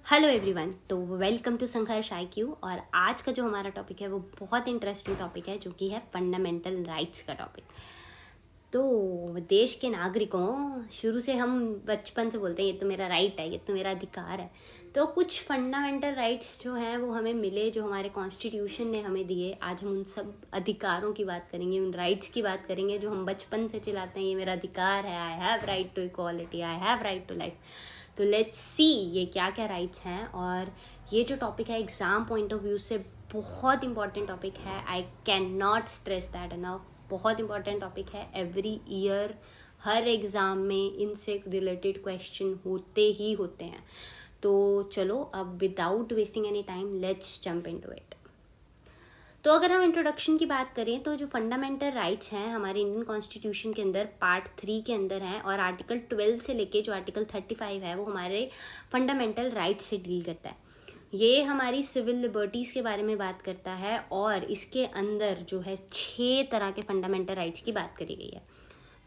Hello everyone, तो welcome to संघर्ष IQ। और आज का जो हमारा टॉपिक है वो बहुत इंटरेस्टिंग टॉपिक है, जो कि है फंडामेंटल राइट्स का टॉपिक। तो देश के नागरिकों, शुरू से हम बचपन से बोलते हैं ये तो मेरा राइट है, ये तो मेरा अधिकार है। तो कुछ फंडामेंटल राइट्स जो हैं वो हमें मिले, जो हमारे कॉन्स्टिट्यूशन ने हमें दिए। आज हम उन सब अधिकारों की बात करेंगे, उन राइट्स की बात करेंगे जो हम बचपन से चिल्लाते हैं, ये मेरा अधिकार है, I have right to equality, I have right to life. तो लेट्स सी ये क्या क्या राइट्स हैं। और ये जो टॉपिक है एग्ज़ाम पॉइंट ऑफ व्यू से बहुत इंपॉर्टेंट टॉपिक है। I can not stress that enough. बहुत इंपॉर्टेंट टॉपिक है। एवरी ईयर हर एग्ज़ाम में इनसे रिलेटेड क्वेश्चन होते ही होते हैं। तो चलो अब without wasting any time let's jump into it. तो अगर हम इंट्रोडक्शन की बात करें तो जो फंडामेंटल राइट्स हैं हमारे इंडियन कॉन्स्टिट्यूशन के अंदर पार्ट 3 के अंदर हैं, और आर्टिकल 12 से लेके जो आर्टिकल 35 है वो हमारे फंडामेंटल राइट्स से डील करता है। ये हमारी सिविल लिबर्टीज़ के बारे में बात करता है, और इसके अंदर जो है 6 तरह के फंडामेंटल राइट्स की बात करी गई है।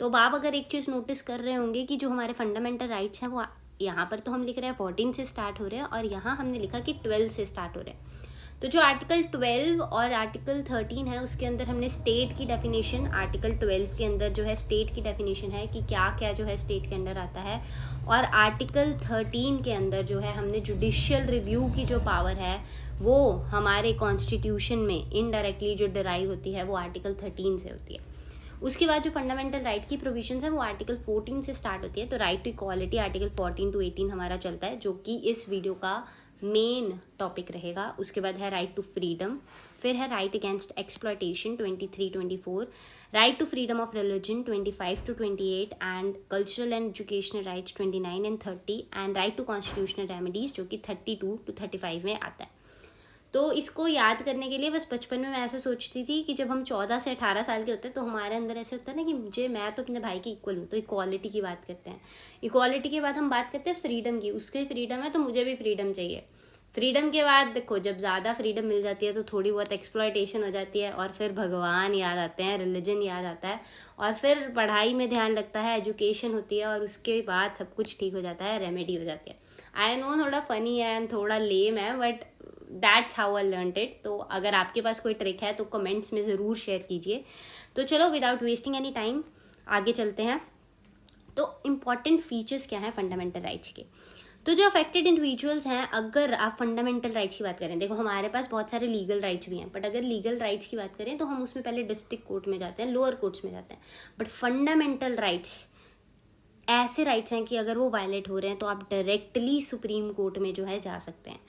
तो आप अगर एक चीज़ नोटिस कर रहे होंगे कि जो हमारे फंडामेंटल राइट्स हैं वो यहाँ पर तो हम लिख रहे हैं 14 से स्टार्ट हो रहे हैं, और यहाँ हमने लिखा कि 12 से स्टार्ट हो रहे हैं। तो जो आर्टिकल 12 और आर्टिकल 13 है उसके अंदर हमने स्टेट की डेफिनेशन, आर्टिकल 12 के अंदर जो है स्टेट की डेफिनेशन है कि क्या क्या जो है स्टेट के अंदर आता है, और आर्टिकल 13 के अंदर जो है हमने जुडिशियल रिव्यू की जो पावर है वो हमारे कॉन्स्टिट्यूशन में इनडायरेक्टली जो डिराइव होती है वो आर्टिकल 13 से होती है। उसके बाद जो फंडामेंटल राइट की प्रोविजंस है वो आर्टिकल 14 से स्टार्ट होती है। तो right to equality article 14 to 18 हमारा चलता है, जो कि इस वीडियो का मेन टॉपिक रहेगा। उसके बाद है राइट टू फ्रीडम, फिर है right against exploitation 23-24, right to freedom of religion 25 to 28, and cultural and educational rights 29 and 30, and right to constitutional remedies जो कि 32 to 35 में आता है। तो इसको याद करने के लिए बस बचपन में मैं ऐसे सोचती थी कि जब हम 14 से 18 साल के होते हैं तो हमारे अंदर ऐसे होता है ना कि मैं तो अपने भाई के इक्वल हूँ, तो इक्वालिटी की बात करते हैं। इक्वालिटी के बाद हम बात करते हैं फ्रीडम की, उसके फ्रीडम है तो मुझे भी फ्रीडम चाहिए। फ्रीडम के बाद देखो, जब ज़्यादा फ्रीडम मिल जाती है तो थोड़ी बहुत एक्सप्लॉयटेशन हो जाती है, और फिर भगवान याद आते हैं, रिलीजन याद आता है, और फिर पढ़ाई में ध्यान लगता है, एजुकेशन होती है, और उसके बाद सब कुछ ठीक हो जाता है, रेमेडी हो जाती है। आई नो थोड़ा फनी है एंड थोड़ा लेम है, but that's how I learned it. तो अगर आपके पास कोई ट्रिक है तो कमेंट्स में ज़रूर शेयर कीजिए। तो चलो विदाउट वेस्टिंग एनी टाइम आगे चलते हैं। तो इम्पॉर्टेंट फीचर्स क्या हैं फंडामेंटल राइट्स के। तो जो अफेक्टेड इंडिविजुअल्स हैं, अगर आप फंडामेंटल राइट्स की बात करें, देखो हमारे पास बहुत सारे लीगल राइट्स भी हैं, बट अगर लीगल राइट्स की बात करें तो हम उसमें पहले डिस्ट्रिक्ट कोर्ट में जाते हैं, लोअर कोर्ट्स में जाते हैं। बट फंडामेंटल राइट्स ऐसे राइट्स हैं कि अगर वो वायलेट हो रहे हैं तो आप डायरेक्टली सुप्रीम कोर्ट में जो है जा सकते हैं।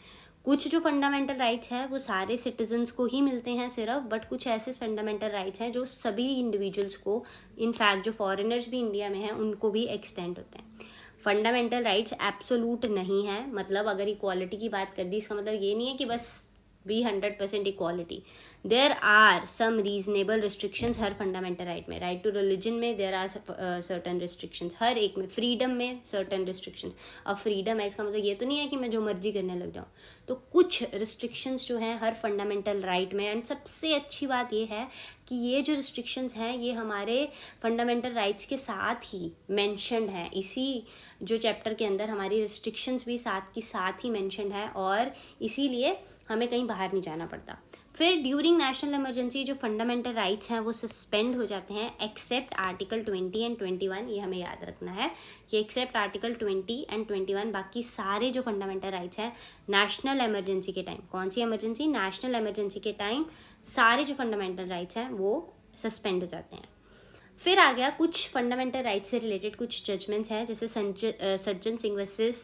कुछ जो फंडामेंटल राइट्स हैं वो सारे सिटीजन्स को ही मिलते हैं सिर्फ, बट कुछ ऐसे फंडामेंटल राइट्स हैं जो सभी इंडिविजुअल्स को, इनफैक्ट जो फॉरेनर्स भी इंडिया में हैं उनको भी एक्सटेंड होते हैं। फंडामेंटल राइट्स एब्सोलूट नहीं है, मतलब अगर इक्वालिटी की बात कर दी इसका मतलब ये नहीं है कि बस be 100% equality. There are some reasonable restrictions हर फंडामेंटल राइट में। राइट टू रिलीजन में देयर आर सर्टन रिस्ट्रिक्शंस, हर एक में। फ्रीडम में सर्टन रिस्ट्रिक्शंस। अब फ्रीडम है इसका मतलब ये तो नहीं है कि मैं जो मर्जी करने लग जाऊँ, तो कुछ रिस्ट्रिक्शंस जो हैं हर फंडामेंटल राइट में। एंड सबसे अच्छी बात ये है कि ये जो रिस्ट्रिक्शंस हैं ये हमारे फंडामेंटल राइट्स के साथ ही मैंशनड है। इसी जो चैप्टर के अंदर हमारी रिस्ट्रिक्शंस भी साथ की साथ ही मैंशनड है, और इसीलिए हमें कहीं बाहर नहीं जाना पड़ता। फिर ड्यूरिंग नेशनल इमरजेंसी जो फंडामेंटल राइट्स हैं वो सस्पेंड हो जाते हैं, एक्सेप्ट आर्टिकल 20 and 21। ये हमें याद रखना है कि एक्सेप्ट आर्टिकल 20 and 21, बाकी सारे जो फंडामेंटल राइट्स हैं नेशनल इमरजेंसी के टाइम, कौन सी इमरजेंसी, नेशनल इमरजेंसी के टाइम सारे जो फंडामेंटल राइट्स हैं वो सस्पेंड हो जाते हैं। फिर आ गया कुछ फंडामेंटल राइट्स से रिलेटेड कुछ जजमेंट्स हैं, जैसे Sajjan Singh versus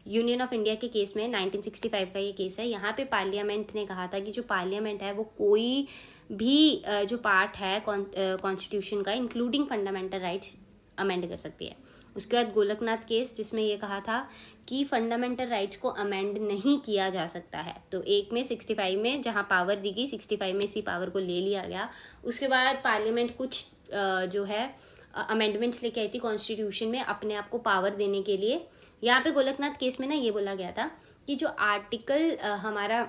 union of India के केस में 1965 का ये केस है। यहाँ पे पार्लियामेंट ने कहा था कि जो पार्लियामेंट है वो कोई भी जो पार्ट है कॉन्स्टिट्यूशन का इंक्लूडिंग फंडामेंटल राइट्स अमेंड कर सकती है। उसके बाद गोलकनाथ केस, जिसमें ये कहा था कि फंडामेंटल राइट्स को अमेंड नहीं किया जा सकता है। तो एक में 65 में जहाँ पावर दी गई, 65 में इसी पावर को ले लिया गया। उसके बाद पार्लियामेंट कुछ जो है अमेंडमेंट्स लेके आई थी कॉन्स्टिट्यूशन में अपने आप को पावर देने के लिए। यहाँ पे गोलकनाथ केस में ना ये बोला गया था कि जो आर्टिकल हमारा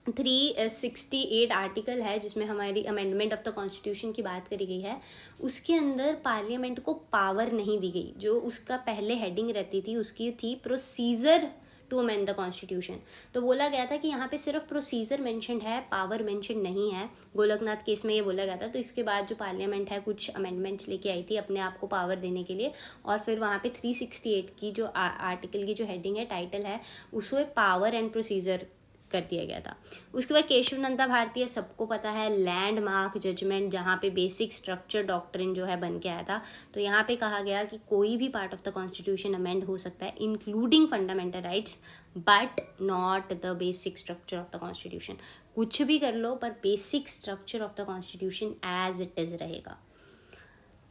368 आर्टिकल है जिसमें हमारी अमेंडमेंट ऑफ द कॉन्स्टिट्यूशन की बात करी गई है, उसके अंदर पार्लियामेंट को पावर नहीं दी गई। जो उसका पहले हेडिंग रहती थी उसकी थी procedure to amend the constitution. तो बोला गया था कि यहाँ पे सिर्फ प्रोसीजर मेंशन है, पावर मेंशन नहीं है। गोलकनाथ केस में ये बोला गया था। तो इसके बाद जो पार्लियामेंट है कुछ अमेंडमेंट्स लेके आई थी अपने आप को पावर देने के लिए, और फिर वहाँ पे 368 की जो आर्टिकल की जो हेडिंग है, टाइटल है, उसको पावर एंड प्रोसीजर कर दिया गया था। उसके बाद केशव नंदा भारती है, सबको पता है, लैंडमार्क जजमेंट, जहाँ पे बेसिक स्ट्रक्चर डॉक्ट्रिन जो है बन के आया था। तो यहाँ पे कहा गया कि कोई भी part of the constitution amend हो सकता है including fundamental rights, but not the basic structure of the constitution. कुछ भी कर लो पर basic structure of the constitution as it is रहेगा।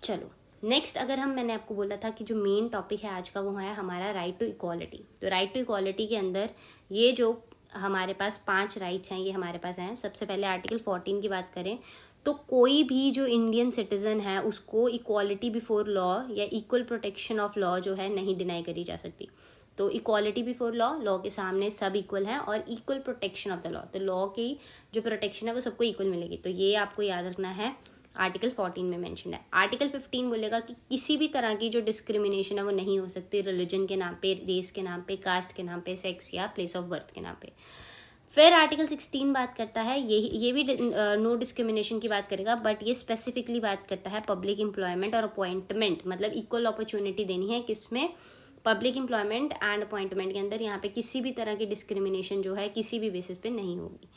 चलो नेक्स्ट, अगर मैंने आपको बोला था कि जो मेन टॉपिक है आज का वो है हमारा राइट टू इक्वालिटी। तो राइट टू इक्वालिटी के अंदर ये जो हमारे पास 5 राइट्स हैं ये हमारे पास हैं। सबसे पहले आर्टिकल 14 की बात करें तो कोई भी जो इंडियन सिटीजन है उसको इक्वालिटी बिफोर लॉ या इक्वल प्रोटेक्शन ऑफ लॉ जो है नहीं डिनाई करी जा सकती। तो इक्वालिटी बिफोर लॉ, लॉ के सामने सब इक्वल हैं, और equal protection of the law, तो लॉ की जो प्रोटेक्शन है वो सबको इक्वल मिलेगी। तो ये आपको याद रखना है, आर्टिकल 14 में मेंशन है। आर्टिकल 15 बोलेगा कि किसी भी तरह की जो डिस्क्रिमिनेशन है वो नहीं हो सकती रिलीजन के नाम पे, रेस के नाम पे, कास्ट के नाम पे, सेक्स या प्लेस ऑफ बर्थ के नाम पे। फिर आर्टिकल 16 बात करता है, ये भी नो डिस्क्रिमिनेशन की बात करेगा, बट ये स्पेसिफिकली बात करता है पब्लिक एम्प्लॉयमेंट और अपॉइंटमेंट, मतलब इक्वल अपॉर्चुनिटी देनी है किसमें, पब्लिक एम्प्लॉयमेंट एंड अपॉइंटमेंट के अंदर। यहाँ पे किसी भी तरह की डिस्क्रिमिनेशन जो है किसी भी बेसिस पे नहीं होगी।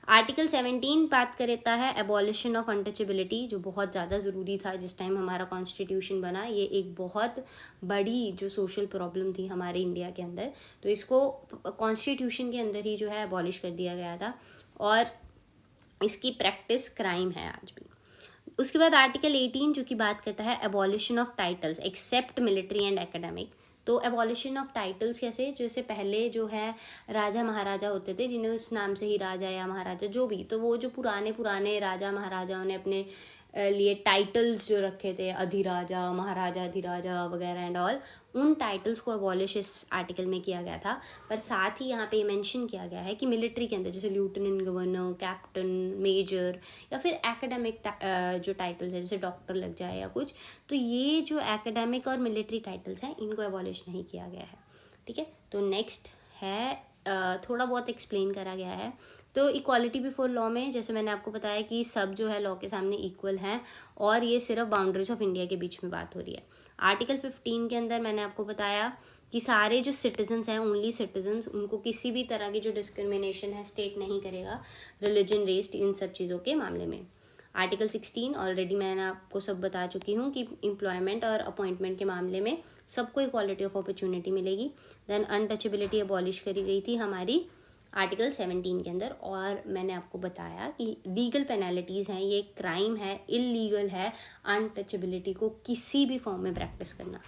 आर्टिकल 17 बात करता है एबॉलिशन ऑफ अनटचेबिलिटी, जो बहुत ज़्यादा ज़रूरी था जिस टाइम हमारा कॉन्स्टिट्यूशन बना। ये एक बहुत बड़ी जो सोशल प्रॉब्लम थी हमारे इंडिया के अंदर, तो इसको कॉन्स्टिट्यूशन के अंदर ही जो है एबॉलिश कर दिया गया था, और इसकी प्रैक्टिस क्राइम है आज भी। उसके बाद आर्टिकल 18 जो कि बात करता है abolition of titles except military and academic. तो एबॉलिशन ऑफ टाइटल्स कैसे, जैसे पहले जो है राजा महाराजा होते थे जिन्हें उस नाम से ही राजा या महाराजा जो भी, तो वो जो पुराने राजा महाराजाओं ने अपने लिए टाइटल्स जो रखे थे, अधिराजा, महाराजा अधिराजा वगैरह एंड ऑल, उन टाइटल्स को अबॉलिश इस आर्टिकल में किया गया था। पर साथ ही यहाँ पे मेंशन किया गया है कि मिलिट्री के अंदर जैसे लेफ्टिनेंट गवर्नर, कैप्टन, मेजर, या फिर एकेडमिक जो टाइटल्स है जैसे डॉक्टर लग जाए या कुछ, तो ये जो एकेडमिक और मिलिट्री टाइटल्स हैं इनको अबॉलिश नहीं किया गया है। ठीक है, तो नेक्स्ट है थोड़ा बहुत एक्सप्लेन करा गया है। तो इक्वालिटी बिफोर लॉ में जैसे मैंने आपको बताया कि सब जो है लॉ के सामने इक्वल हैं, और ये सिर्फ बाउंड्रीज ऑफ इंडिया के बीच में बात हो रही है। आर्टिकल 15 के अंदर मैंने आपको बताया कि सारे जो सिटीजन्स हैं, ओनली सिटीजन्स, उनको किसी भी तरह की जो डिस्क्रिमिनेशन है स्टेट नहीं करेगा रिलीजन, रेस, इन सब चीज़ों के मामले में। आर्टिकल 16 ऑलरेडी मैंने आपको सब बता चुकी हूँ कि एम्प्लॉयमेंट और अपॉइंटमेंट के मामले में सबको इक्वालिटी ऑफ अपॉर्चुनिटी मिलेगी। देन अनटचेबिलिटी अबॉलिश करी गई थी हमारी आर्टिकल 17 के अंदर, और मैंने आपको बताया कि लीगल पेनल्टीज़ हैं, ये क्राइम है, इलीगल है अनटचेबिलिटी को किसी भी फॉर्म में प्रैक्टिस करना।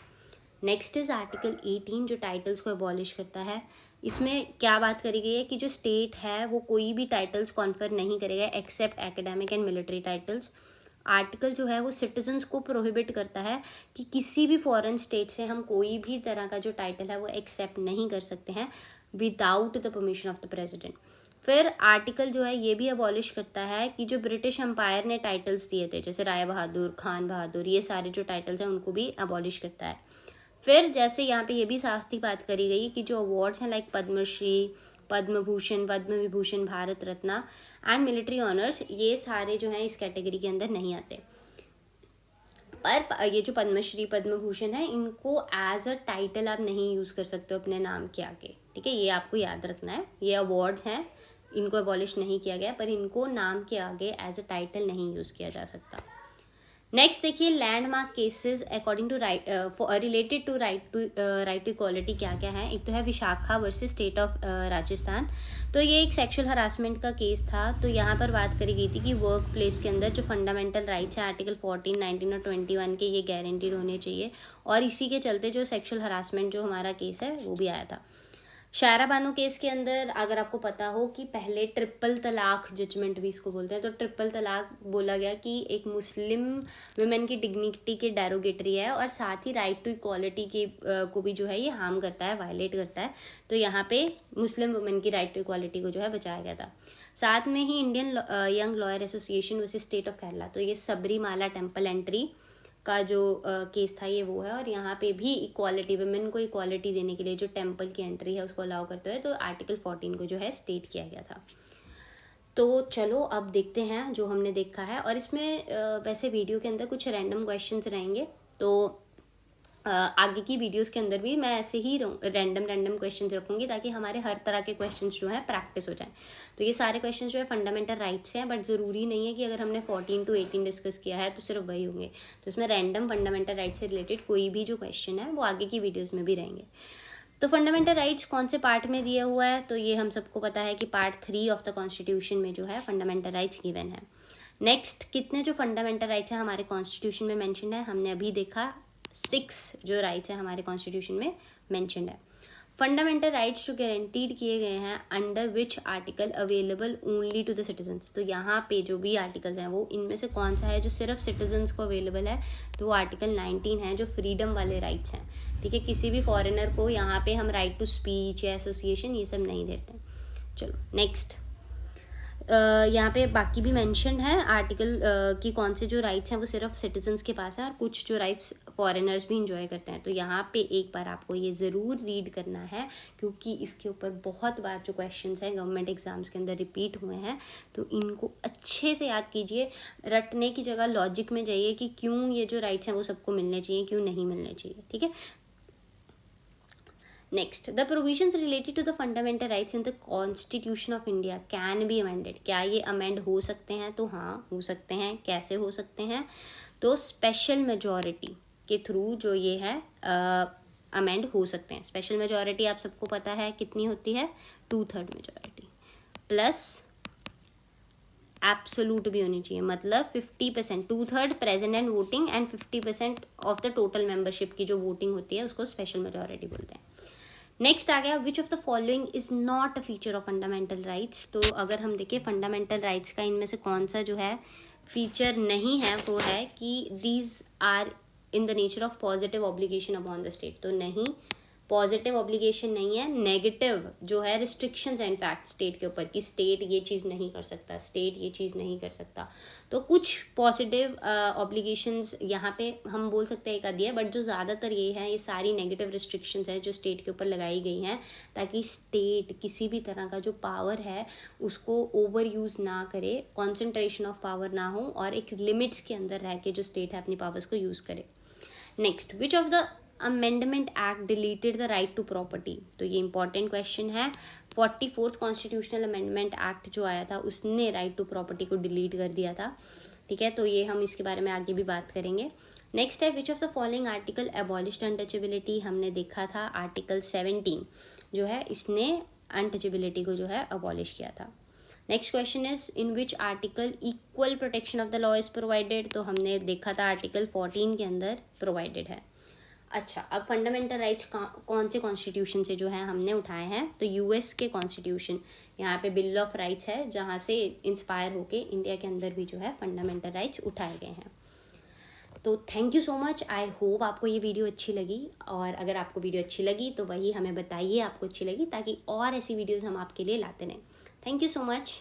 नेक्स्ट इज आर्टिकल 18 जो टाइटल्स को अबॉलिश करता है। इसमें क्या बात करी गई है कि जो स्टेट है वो कोई भी टाइटल्स कॉन्फर नहीं करेगा except academic and military titles. Article जो है वो सिटीजन्स को प्रोहिबिट करता है कि किसी भी फॉरेन स्टेट से हम कोई भी तरह का जो टाइटल है वो एक्सेप्ट नहीं कर सकते हैं without the permission of the president. फिर आर्टिकल जो है ये भी अबॉलिश करता है कि जो ब्रिटिश एम्पायर ने टाइटल्स दिए थे जैसे राय बहादुर, खान बहादुर, ये सारे जो टाइटल्स हैं उनको भी अबॉलिश करता है। फिर जैसे यहाँ पे ये भी साफ ही बात करी गई कि जो अवार्ड्स हैं like Padmashri, Padma Bhushan, Padma Vibhushan, Bharat Ratna and military honours, ये सारे जो हैं इस कैटेगरी के अंदर नहीं आते। पर ये जो पद्मश्री, पद्म भूषण है, इनको एज अ टाइटल आप नहीं यूज़ कर सकते हो अपने नाम के आगे। ठीक है, ये आपको याद रखना है। ये अवार्ड्स हैं, इनको अबॉलिश नहीं किया गया, पर इनको नाम के आगे एज अ टाइटल नहीं यूज़ किया जा सकता। नेक्स्ट देखिए landmark cases according to right related to right to equality क्या क्या है। एक तो है Vishaka versus state of Rajasthan. तो ये एक सेक्सुअल हरासमेंट का केस था। तो यहाँ पर बात करी गई थी कि वर्क प्लेस के अंदर जो फंडामेंटल राइट्स हैं आर्टिकल 14, 19 और 21 के, ये गारंटीड होने चाहिए, और इसी के चलते जो सेक्सुअल हरासमेंट जो हमारा केस है वो भी आया था। शायरा बानो केस के अंदर अगर आपको पता हो कि पहले ट्रिपल तलाक जजमेंट भी इसको बोलते हैं, तो ट्रिपल तलाक बोला गया कि एक मुस्लिम वुमेन की डिग्निटी के डेरोगेटरी है, और साथ ही राइट टू इक्वालिटी के को भी जो है ये हार्म करता है, वायलेट करता है। तो यहाँ पे मुस्लिम वुमेन की राइट टू इक्वालिटी को जो है बचाया गया था। साथ में ही Indian young lawyer association versus state of Kerala, तो ये सबरीमाला टेम्पल एंट्री का जो केस था ये वो है। और यहाँ पे भी इक्वालिटी, वुमेन को इक्वालिटी देने के लिए जो टेम्पल की एंट्री है उसको अलाउ करते हुए तो आर्टिकल 14 को जो है स्टेट किया गया था। तो चलो अब देखते हैं जो हमने देखा है। और इसमें वैसे वीडियो के अंदर कुछ रैंडम क्वेश्चंस रहेंगे, तो आगे की वीडियोस के अंदर भी मैं ऐसे ही रैंडम क्वेश्चंस रखूंगी ताकि हमारे हर तरह के क्वेश्चंस जो है प्रैक्टिस हो जाएं। तो ये सारे क्वेश्चंस जो है फंडामेंटल राइट्स हैं, बट ज़रूरी नहीं है कि अगर हमने 14 to 18 डिस्कस किया है तो सिर्फ वही होंगे। तो इसमें रैंडम फंडामेंटल राइट्स से रिलेटेड कोई भी जो क्वेश्चन है वो आगे की वीडियोज़ में भी रहेंगे। तो फंडामेंटल राइट्स कौन से पार्ट में दिया हुआ है, तो ये हम सबको पता है कि पार्ट 3 ऑफ द कॉन्स्टिट्यूशन में जो है फंडामेंटल राइट्स गिवन है। नेक्स्ट, कितने जो फंडामेंटल राइट्स हैं हमारे कॉन्स्टिट्यूशन में मैंशन है, हमने अभी देखा 6 जो राइट्स हैं हमारे कॉन्स्टिट्यूशन में मैंशनड है। फंडामेंटल राइट्स जो गारंटीड किए गए हैं under which article available only to the citizens, तो यहाँ पे जो भी आर्टिकल्स हैं वो इनमें से कौन सा है जो सिर्फ सिटीजन्स को अवेलेबल है, तो वो आर्टिकल 19 है जो फ्रीडम वाले राइट्स हैं। ठीक है, किसी भी फॉरेनर को यहाँ पे हम राइट टू स्पीच या एसोसिएशन ये सब नहीं देते। चलो नेक्स्ट, यहाँ पे बाकी भी मेंशन है आर्टिकल की कौन से जो राइट्स हैं वो सिर्फ सिटीजन्स के पास है और कुछ जो राइट्स फॉरेनर्स भी इंजॉय करते हैं। तो यहाँ पे एक बार आपको ये ज़रूर रीड करना है क्योंकि इसके ऊपर बहुत बार जो क्वेश्चंस हैं गवर्नमेंट एग्जाम्स के अंदर रिपीट हुए हैं, तो इनको अच्छे से याद कीजिए। रटने की जगह लॉजिक में जाइए कि क्यों ये जो राइट्स हैं वो सबको मिलने चाहिए, क्यों नहीं मिलने चाहिए। ठीक है, next, the provisions related to the fundamental rights in the constitution of India can be amended, क्या ये अमेंड हो सकते हैं, तो हाँ हो सकते हैं। कैसे हो सकते हैं, तो स्पेशल मेजॉरिटी के थ्रू जो ये है अमेंड हो सकते हैं। स्पेशल मेजॉरिटी आप सबको पता है कितनी होती है, 2/3 मेजॉरिटी प्लस एब्सोलूट भी होनी चाहिए, मतलब 50%, 2/3 present and voting and 50% of the total membership की जो वोटिंग होती है उसको स्पेशल मेजॉरिटी बोलते हैं। नेक्स्ट आ गया, विच of the following is not a feature of fundamental rights, तो अगर हम देखें फंडामेंटल राइट्स का इनमें से कौन सा जो है फीचर नहीं है, वो है कि these are in the nature of positive obligation upon the state, तो नहीं, पॉजिटिव ऑब्लिगेशन नहीं है, नेगेटिव जो है रिस्ट्रिक्शंस है इनफैक्ट स्टेट के ऊपर कि स्टेट ये चीज़ नहीं कर सकता, स्टेट ये चीज़ नहीं कर सकता। तो कुछ पॉजिटिव ऑब्लिगेशंस यहाँ पे हम बोल सकते हैं एक आधी है, बट जो ज़्यादातर ये है ये सारी नेगेटिव रिस्ट्रिक्शंस है जो स्टेट के ऊपर लगाई गई हैं ताकि स्टेट किसी भी तरह का जो पावर है उसको ओवर यूज़ ना करे, कॉन्सेंट्रेशन ऑफ पावर ना हो और एक लिमिट्स के अंदर रह के जो स्टेट है अपनी पावर्स को यूज़ करे। Next, which of the amendment act deleted the right to property, तो ये इंपॉर्टेंट क्वेश्चन है। 44th कॉन्स्टिट्यूशनल अमेंडमेंट एक्ट जो आया था उसने राइट टू प्रॉपर्टी को डिलीट कर दिया था। ठीक है, तो ये हम इसके बारे में आगे भी बात करेंगे। नेक्स्ट है, विच of the following article abolished untouchability, हमने देखा था आर्टिकल 17 जो है इसने अनटचेबिलिटी को जो है अबॉलिश किया था। Next question is, in which article equal protection of the law is provided, तो हमने देखा था आर्टिकल 14 के अंदर प्रोवाइडेड है। अच्छा, अब फंडामेंटल राइट्स कौन से कॉन्स्टिट्यूशन से जो है हमने उठाए हैं, तो यूएस के कॉन्स्टिट्यूशन, यहाँ पे बिल ऑफ राइट्स है जहाँ से इंस्पायर होके इंडिया के अंदर भी जो है फंडामेंटल राइट्स उठाए गए हैं। तो thank you so much, I hope आपको ये वीडियो अच्छी लगी, और अगर आपको वीडियो अच्छी लगी तो वही हमें बताइए आपको अच्छी लगी ताकि और ऐसी वीडियोज़ हम आपके लिए लाते रहें। Thank you so much.